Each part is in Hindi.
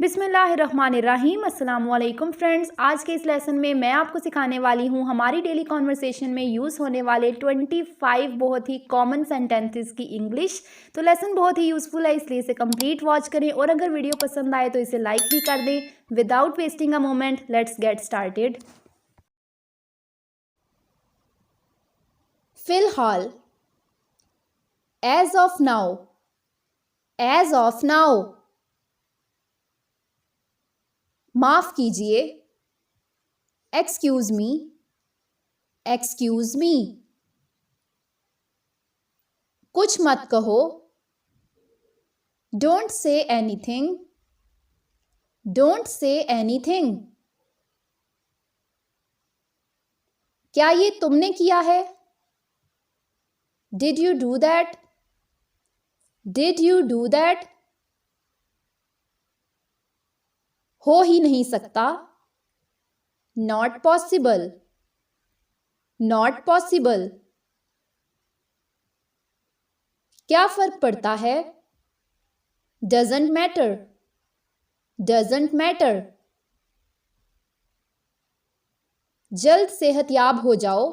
बिस्मिल्लाहिर्रहमानिर्रहीम। अस्सलाम वालेकुम फ्रेंड्स। आज के इस लेसन में मैं आपको सिखाने वाली हूँ हमारी डेली कॉन्वर्सेशन में यूज़ होने वाले 25 बहुत ही कॉमन सेंटेंसेस की इंग्लिश। तो लेसन बहुत ही यूज़फुल है, इसलिए इसे कंप्लीट वॉच करें और अगर वीडियो पसंद आए तो इसे लाइक भी कर दें। Without wasting a moment let's get started. फिलहाल, as of now, as of now. माफ कीजिए, एक्सक्यूज मी, एक्सक्यूज मी। कुछ मत कहो, don't say anything, don't say anything. क्या ये तुमने किया है? Did you do that, did you do that. हो ही नहीं सकता, नॉट पॉसिबल, नॉट पॉसिबल। क्या फर्क पड़ता है? Doesn't matter, doesn't matter. जल्द सेहतयाब हो जाओ,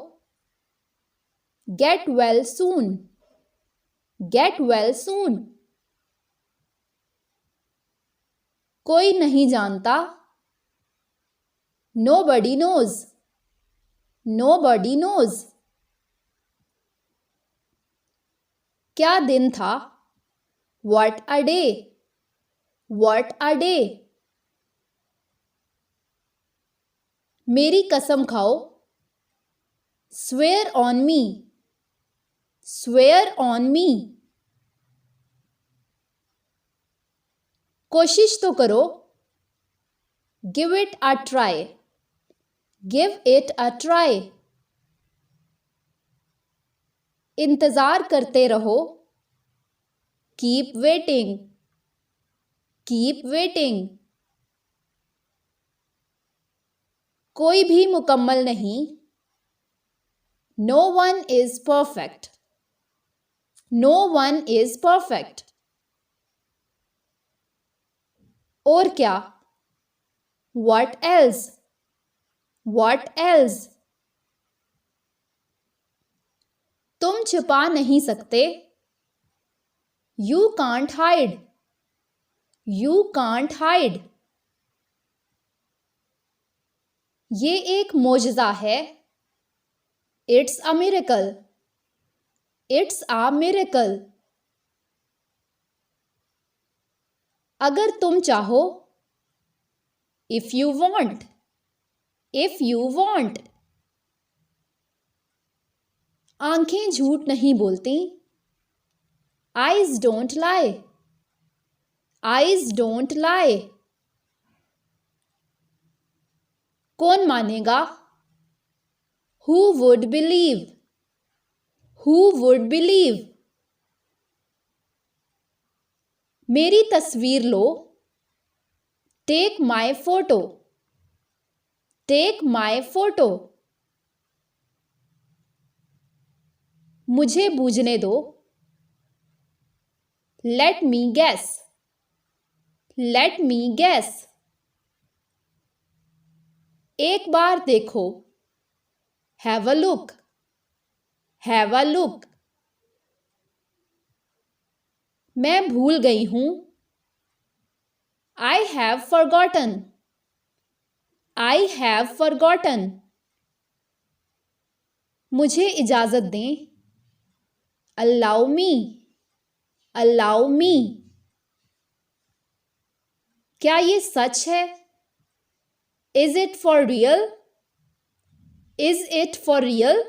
get well soon, get well soon. कोई नहीं जानता, नोबडी नोज, नोबडी नोज। क्या दिन था? What a day, what a day. मेरी कसम खाओ, swear on me, swear on me. कोशिश तो करो, give it a try, give it a try. इंतजार करते रहो, कीप वेटिंग, कीप वेटिंग। कोई भी मुकम्मल नहीं, no one is perfect, no one is perfect. और क्या? What else, what else। तुम छिपा नहीं सकते, You can't hide, you can't hide। ये एक मोजज़ा है, It's a miracle, it's a miracle। अगर तुम चाहो, If you want, if you want। आंखें झूठ नहीं बोलती, Eyes don't lie, eyes don't lie। कौन मानेगा? Who would believe, who would believe। मेरी तस्वीर लो, take my photo, take my photo. मुझे बूझने दो, let me guess, let me guess. एक बार देखो, have a look, have a look. मैं भूल गई हूं, I have forgotten, I have forgotten. मुझे इजाजत दें, अलाउ मी, अलाउ मी। क्या ये सच है? Is it for real, is it for real.